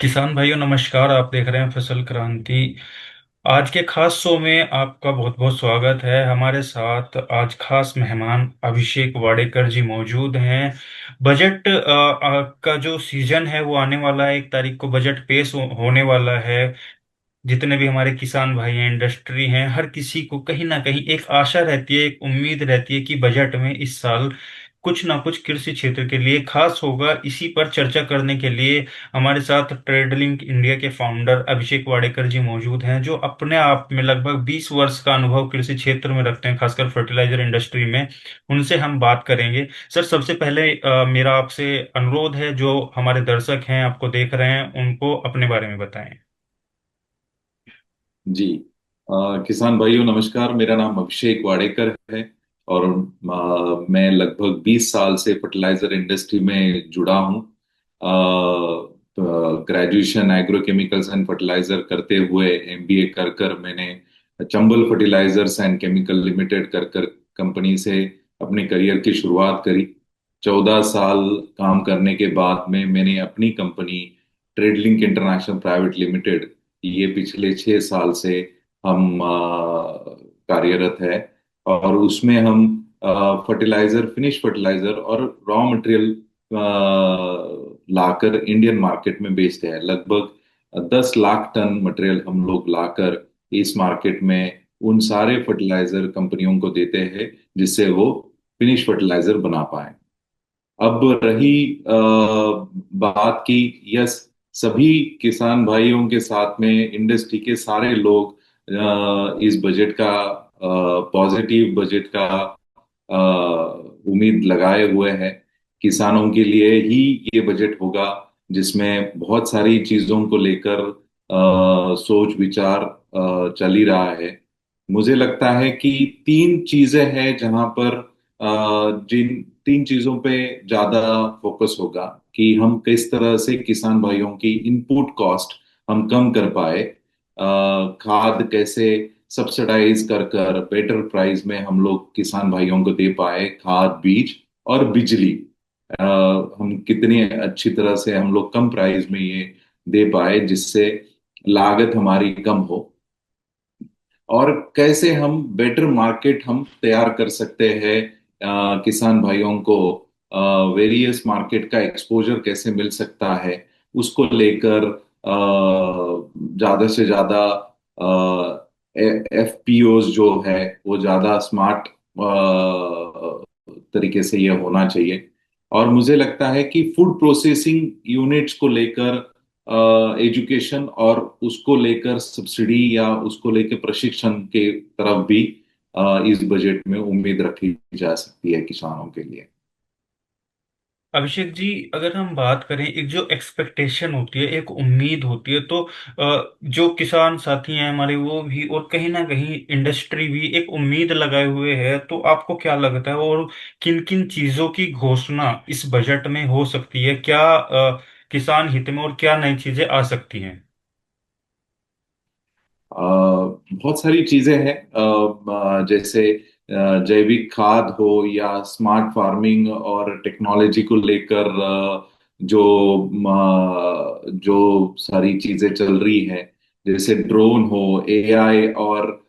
किसान भाइयों नमस्कार। आप देख रहे हैं फसल क्रांति। आज के खास शो में आपका बहुत बहुत स्वागत है। हमारे साथ आज खास मेहमान अभिषेक वाडेकर जी मौजूद हैं। बजट का जो सीजन है वो आने वाला है। 1 तारीख को बजट पेश होने वाला है। जितने भी हमारे किसान भाई हैं, इंडस्ट्री हैं, हर किसी को कहीं ना कहीं एक आशा रहती है, एक उम्मीद रहती है कि बजट में इस साल कुछ ना कुछ कृषि क्षेत्र के लिए खास होगा। इसी पर चर्चा करने के लिए हमारे साथ ट्रेडलिंक इंडिया के फाउंडर अभिषेक वाडेकर जी मौजूद हैं, जो अपने आप में लगभग 20 वर्ष का अनुभव कृषि क्षेत्र में रखते हैं, खासकर फर्टिलाइजर इंडस्ट्री में। उनसे हम बात करेंगे। सर, सबसे पहले मेरा आपसे अनुरोध है, जो हमारे दर्शक हैं, आपको देख रहे हैं, उनको अपने बारे में बताएं। जी। किसान भाइयों नमस्कार। मेरा नाम अभिषेक वाडेकर है और मैं लगभग 20 साल से फर्टिलाइजर इंडस्ट्री में जुड़ा हूँ। ग्रेजुएशन एग्रोकेमिकल्स एंड फर्टिलाइजर करते हुए एमबीए कर कर मैंने Chambal fertilisers and chemical limited कर कर कंपनी से अपने करियर की शुरुआत करी। 14 साल काम करने के बाद में मैंने अपनी company Tradelink international private limited, ये पिछले 6 साल से हम कार्यरत है। और उसमें हम फर्टिलाइजर, फिनिश फर्टिलाइजर और रॉ मटेरियल लाकर इंडियन मार्केट में बेचते हैं। लगभग 10 लाख टन मटेरियल हम लोग लाकर इस मार्केट में उन सारे फर्टिलाइजर कंपनियों को देते हैं जिससे वो फिनिश फर्टिलाइजर बना पाए। अब रही बात की, यस, सभी किसान भाइयों के साथ में इंडस्ट्री के सारे लोग इस बजट का, पॉजिटिव बजट का अ, उम्मीद लगाए हुए हैं। किसानों के लिए ही ये बजट होगा जिसमें बहुत सारी चीजों को लेकर सोच विचार चल ही रहा है। मुझे लगता है कि तीन चीजें हैं जहां पर जिन तीन चीजों पे ज्यादा फोकस होगा कि हम किस तरह से किसान भाइयों की इनपुट कॉस्ट हम कम कर पाए। खाद कैसे सब्सिडाइज कर कर बेटर प्राइस में हम लोग किसान भाइयों को दे पाए, खाद, बीज और बिजली। अ, हम कितनी अच्छी तरह से हम लोग कम प्राइस में ये दे पाए जिससे लागत हमारी कम हो। और कैसे हम बेटर मार्केट हम तैयार कर सकते हैं, किसान भाइयों को वेरियस मार्केट का एक्सपोजर कैसे मिल सकता है, उसको लेकर ज्यादा से ज्यादा एफपीओज जो है वो ज्यादा स्मार्ट तरीके से ये होना चाहिए। और मुझे लगता है कि फूड प्रोसेसिंग यूनिट्स को लेकर एजुकेशन और उसको लेकर सब्सिडी या उसको लेकर प्रशिक्षण के तरफ भी इस बजट में उम्मीद रखी जा सकती है किसानों के लिए। अभिषेक जी, अगर हम बात करें, एक जो एक्सपेक्टेशन होती है, एक उम्मीद होती है, तो जो किसान साथी हैं हमारे, वो भी और कहीं ना कहीं इंडस्ट्री भी एक उम्मीद लगाए हुए है। तो आपको क्या लगता है, और किन किन चीजों की घोषणा इस बजट में हो सकती है? क्या किसान हित में और क्या नई चीजें आ सकती हैं? बहुत सारी चीजें हैं, जैसे जैविक खाद हो या स्मार्ट फार्मिंग और टेक्नोलॉजी को लेकर जो सारी चीजें चल रही है, जैसे ड्रोन हो, एआई और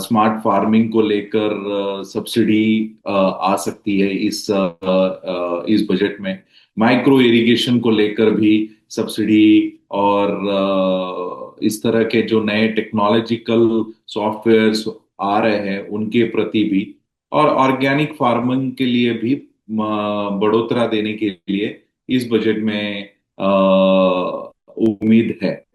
स्मार्ट फार्मिंग को लेकर सब्सिडी आ सकती है इस बजट में। माइक्रो इरिगेशन को लेकर भी सब्सिडी और इस तरह के जो नए टेक्नोलॉजिकल सॉफ्टवेयर्स आ रहे हैं उनके प्रति भी, और ऑर्गेनिक फार्मिंग के लिए भी बढ़ोतरा देने के लिए इस बजट में उम्मीद है।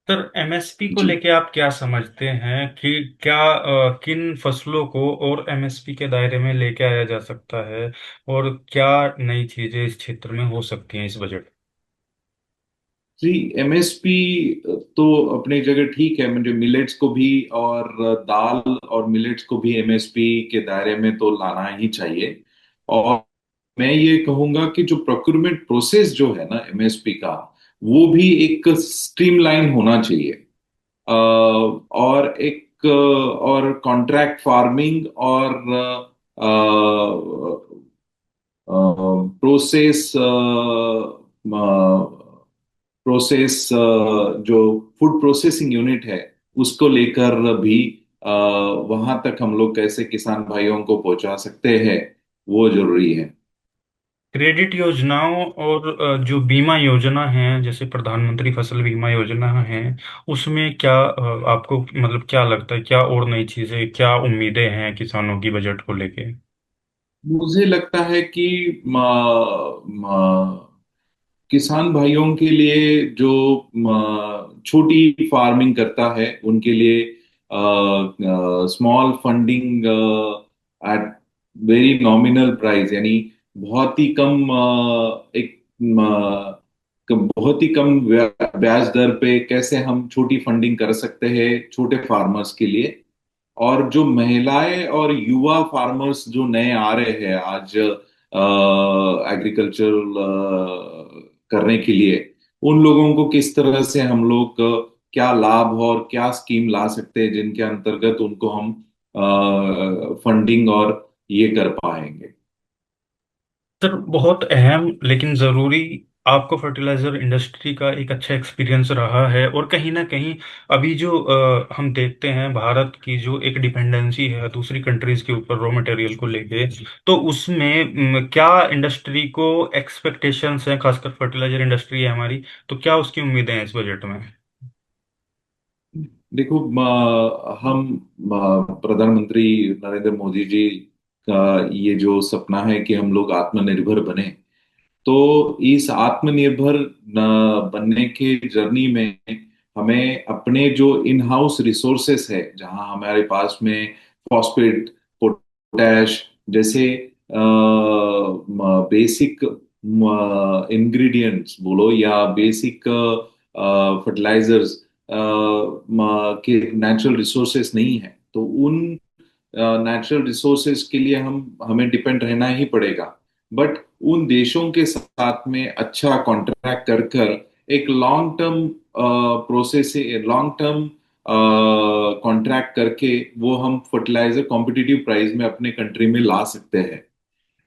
सर, एमएसपी को जी। लेके आप क्या समझते हैं कि क्या किन फसलों को और एमएसपी के दायरे में लेके आया जा सकता है, और क्या नई चीजें इस क्षेत्र में हो सकती हैं इस बजट? जी, एमएसपी तो अपनी जगह ठीक है। मुझे मिलेट्स को भी और दाल और मिलेट्स को भी एमएसपी के दायरे में तो लाना ही चाहिए। और मैं ये कहूंगा कि जो प्रोक्यूरमेंट प्रोसेस जो है ना एमएसपी का, वो भी एक स्ट्रीमलाइन होना चाहिए। और एक और कॉन्ट्रैक्ट फार्मिंग और प्रोसेस प्रोसेस जो फूड प्रोसेसिंग यूनिट है उसको लेकर भी वहां तक हम लोग कैसे किसान भाइयों को पहुंचा सकते हैं, वो जरूरी है। क्रेडिट योजनाओं और जो बीमा योजना है जैसे प्रधानमंत्री फसल बीमा योजना है, उसमें क्या आपको मतलब क्या लगता है, क्या और नई चीजें, क्या उम्मीदें हैं किसानों की बजट को लेके? मुझे लगता है कि किसान भाइयों के लिए जो छोटी फार्मिंग करता है उनके लिए small funding at very nominal price, यानी बहुत ही कम बहुत ही कम ब्याज दर पे कैसे हम छोटी फंडिंग कर सकते हैं छोटे फार्मर्स के लिए। और जो महिलाएं और युवा फार्मर्स जो नए आ रहे हैं आज एग्रीकल्चर करने के लिए, उन लोगों को किस तरह से हम लोग क्या लाभ और क्या स्कीम ला सकते हैं जिनके अंतर्गत उनको हम फंडिंग और ये कर पाएंगे। सर, बहुत अहम लेकिन ज़रूरी, आपको फर्टिलाइज़र इंडस्ट्री का एक अच्छा एक्सपीरियंस रहा है। और कहीं ना कहीं अभी जो हम देखते हैं भारत की जो एक डिपेंडेंसी है दूसरी कंट्रीज़ के ऊपर रॉ मटेरियल को लेके, तो उसमें क्या इंडस्ट्री को एक्सपेक्टेशंस हैं, खासकर फर्टिलाइज़र इंडस्ट्री है हमारी, तो क्या उसकी उम्मीदें हैं इस बजट में? देखो, हम प्रधानमंत्री नरेंद्र मोदी जी का ये जो सपना है कि हम लोग आत्मनिर्भर बने, तो इस आत्मनिर्भर बनने के जर्नी में हमें अपने जो इन हाउस रिसोर्सेस है, जहां हमारे पास में फॉस्फेट, पोटैश जैसे बेसिक इंग्रेडिएंट्स बोलो या बेसिक फर्टिलाइजर्स के नेचुरल रिसोर्सेस नहीं है, तो उन नेचुरल रिसोर्सेज के लिए हम हमें डिपेंड रहना ही पड़ेगा। बट उन देशों के साथ में अच्छा कॉन्ट्रैक्ट कर कर एक long term process, long term contract करके वो हम फर्टिलाइजर कॉम्पिटिटिव प्राइस में अपने कंट्री में ला सकते हैं।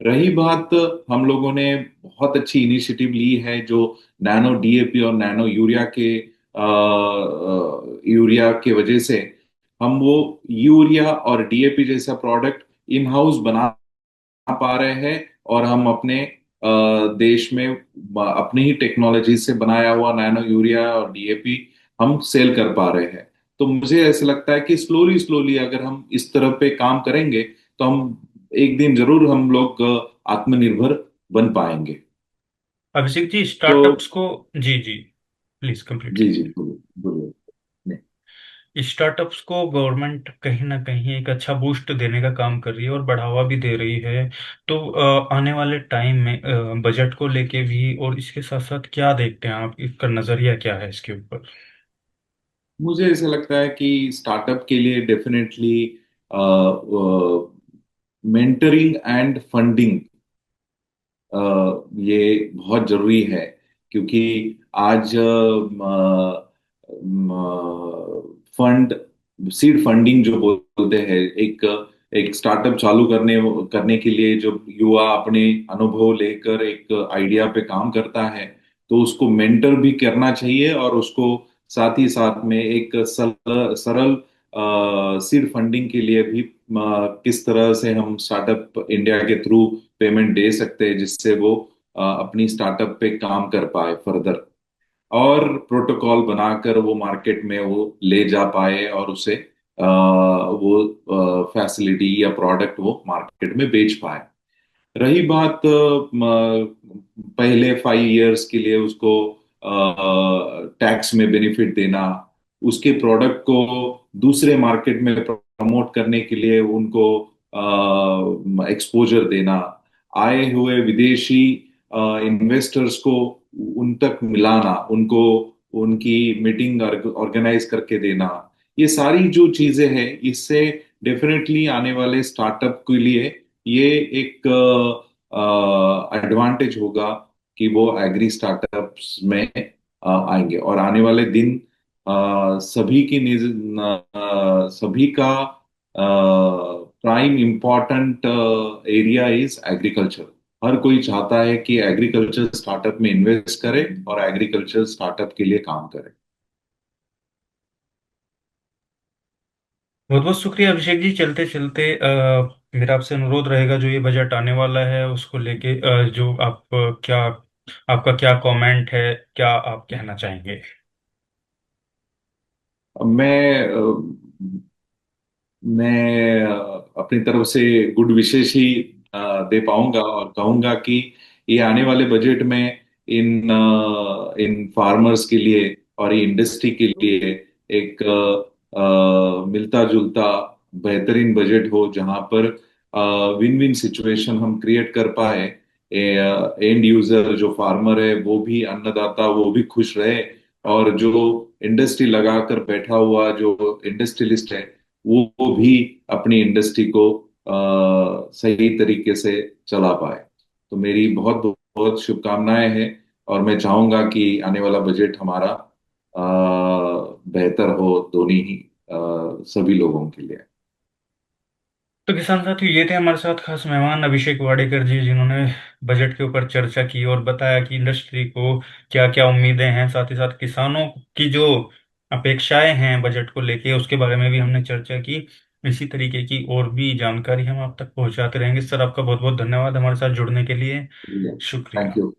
रही बात, हम लोगों ने बहुत अच्छी इनिशिएटिव ली है जो नैनो डीएपी और नैनो यूरिया के यूरिया के वजह से हम वो यूरिया और डीएपी जैसा प्रोडक्ट इन हाउस बना पा रहे हैं, और हम अपने देश में अपनी ही टेक्नोलॉजी से बनाया हुआ नैनो यूरिया और डीएपी हम सेल कर पा रहे हैं। तो मुझे ऐसा लगता है कि स्लोली स्लोली अगर हम इस तरह पे काम करेंगे तो हम एक दिन जरूर हम लोग आत्मनिर्भर बन पाएंगे। अभिषेक जी, तो स्टार्टअप्स को, जी जी, प्लीज कंप्लीट जी जी, कीजिए। बोलिए बोलिए। नहीं, स्टार्टअप्स को गवर्नमेंट कहीं ना कहीं एक अच्छा बूस्ट देने का काम कर रही है और बढ़ावा भी दे रही है। तो आने वाले टाइम में बजट को लेके भी और इसके साथ साथ क्या देखते हैं आप, इसका नजरिया क्या है इसके ऊपर? मुझे ऐसा लगता है कि स्टार्टअप के लिए डेफिनेटली मेंटरिंग एंड फंडिंग ये बहुत जरूरी है, क्योंकि आज फंड, सीड फंडिंग जो बोलते हैं, एक एक स्टार्टअप चालू करने करने के लिए जो युवा अपने अनुभव लेकर एक आइडिया पे काम करता है, तो उसको मेंटर भी करना चाहिए और उसको साथ ही साथ में एक सरल सीड फंडिंग के लिए भी किस तरह से हम स्टार्टअप इंडिया के थ्रू पेमेंट दे सकते हैं जिससे वो अपनी स्टार्टअप पे काम कर पाए फर्दर, और प्रोटोकॉल बनाकर वो मार्केट में वो ले जा पाए और उसे वो फैसिलिटी या प्रोडक्ट वो मार्केट में बेच पाए। रही बात पहले 5 इयर्स के लिए उसको टैक्स में बेनिफिट देना, उसके प्रोडक्ट को दूसरे मार्केट में प्रमोट करने के लिए उनको एक्सपोजर देना, आए हुए विदेशी इन्वेस्टर्स को उन तक मिलाना, उनको उनकी मीटिंग ऑर्गेनाइज करके देना, ये सारी जो चीजें हैं इससे डेफिनेटली आने वाले स्टार्टअप के लिए ये एक एडवांटेज होगा कि वो एग्री स्टार्टअप्स में आएंगे, और आने वाले दिन सभी की सभी का prime important area is agriculture. हर कोई चाहता है कि एग्रीकल्चर स्टार्टअप में इन्वेस्ट करे और एग्रीकल्चर स्टार्टअप के लिए काम करे। बहुत बहुत शुक्रिया अभिषेक जी। चलते चलते मेरा आपसे अनुरोध रहेगा, जो ये बजट आने वाला है उसको लेके जो आप क्या आपका क्या कमेंट है, क्या आप कहना चाहेंगे? अब मैं अपनी तरफ से गुड विशेष ही दे पाऊंगा और कहूंगा कि ये आने वाले बजट में इन फार्मर्स के लिए और ये इंडस्ट्री के लिए एक मिलता जुलता बेहतरीन बजट हो, जहां पर विन विन सिचुएशन हम क्रिएट कर पाए। एंड यूजर जो फार्मर है वो भी, अन्नदाता वो भी खुश रहे, और जो इंडस्ट्री लगाकर बैठा हुआ जो इंडस्ट्रियलिस्ट है वो भी अपनी इंडस्ट्री को सही तरीके से चला पाए। तो मेरी बहुत बहुत शुभकामनाएं हैं, और मैं चाहूंगा कि आने वाला बजट हमारा बेहतर हो दोनों ही सभी लोगों के लिए। तो किसान साथियों, ये थे हमारे साथ खास मेहमान अभिषेक वाडेकर जी, जिन्होंने बजट के ऊपर चर्चा की और बताया कि इंडस्ट्री को क्या क्या उम्मीदें हैं, साथ ही साथ किसानों की जो अपेक्षाएं हैं बजट को लेके, उसके बारे में भी हमने चर्चा की। इसी तरीके की और भी जानकारी हम आप तक पहुंचाते रहेंगे। सर, आपका बहुत बहुत धन्यवाद हमारे साथ जुड़ने के लिए। थैंक शुक्रिया। यू।